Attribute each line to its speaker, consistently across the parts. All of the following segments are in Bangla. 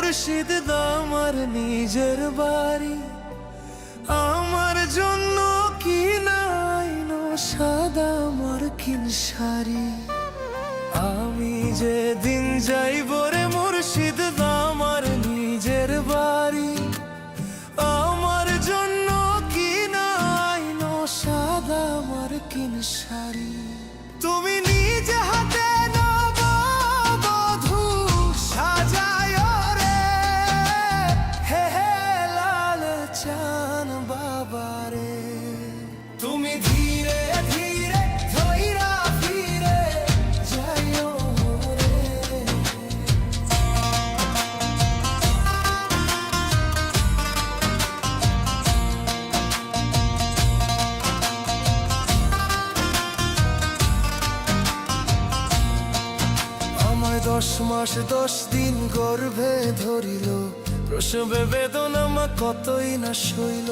Speaker 1: মুর্শিদ আমার নিজের বাড়ি, আমার জন্য কি নাইনো সাদা মার্কিন শাড়ি। আমি যেদিন যাইব রে মুর্শিদ আমার নিজের বাড়ি, আমার জন্য কি নাইনো সাদা মার্কিন শাড়ি। তুমি নিজে হাতে নববধূ সাজায় রে, হে হে লাল চান বাবারে। তুমি ধীরে ধীরে ধইরা ফিরে যাইও রে। আমায় 10 মাস 10 দিন গর্ভে ধরিল, প্রসবে বেদনা মা কতই না সইল।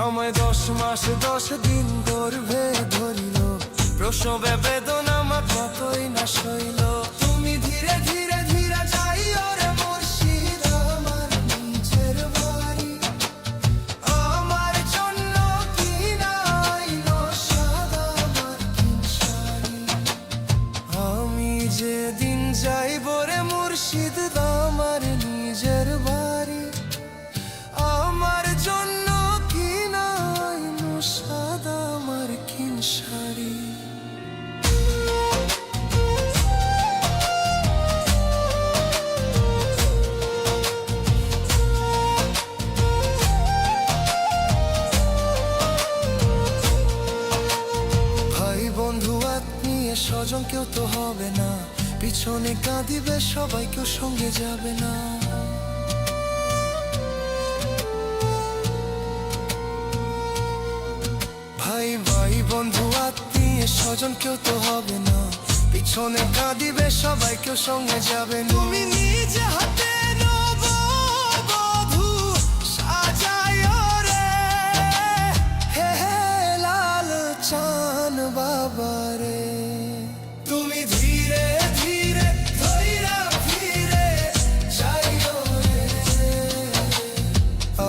Speaker 1: আমায় 10 মাস 10 দিন গর্ভে ধরিল, প্রসবে বেদনা মা কতই না সইল। তুমি ধীরে ধীরে ধীরে যাইও রে মুর্শিদ আমার নিজের বাড়ি, আমার জন্য কি নাইনো সাদা মার্কিন শাড়ি। আমি যেদিন যাইব রে মুর্শিদ আমার নিজের বাড়ি, আমার জন্য কি নাইনো সাদা মার্কিন শাড়ি। ভাই বন্ধু আত্মীয় স্বজন কেউ তো হবে না, পিছনে কাঁদিবে সবাই, কেউ সঙ্গে যাবে না। ভাই ভাই বন্ধু আত্মীয় স্বজন কেউ তো হবে না, পিছনে কাঁদিবে সবাই, কেউ সঙ্গে যাবে না। তুমি নিজে হাতে নববধূ সাজায় রে, হে হে লাল চান বাবারে। তুমি ধীরে ধীরে ধইরা ফিরে যাইও রে।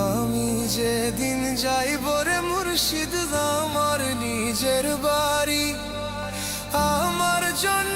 Speaker 1: আমি যেদিন যাইব রে মুর্শিদ আমার নিজের বাড়ি, আমার জন্য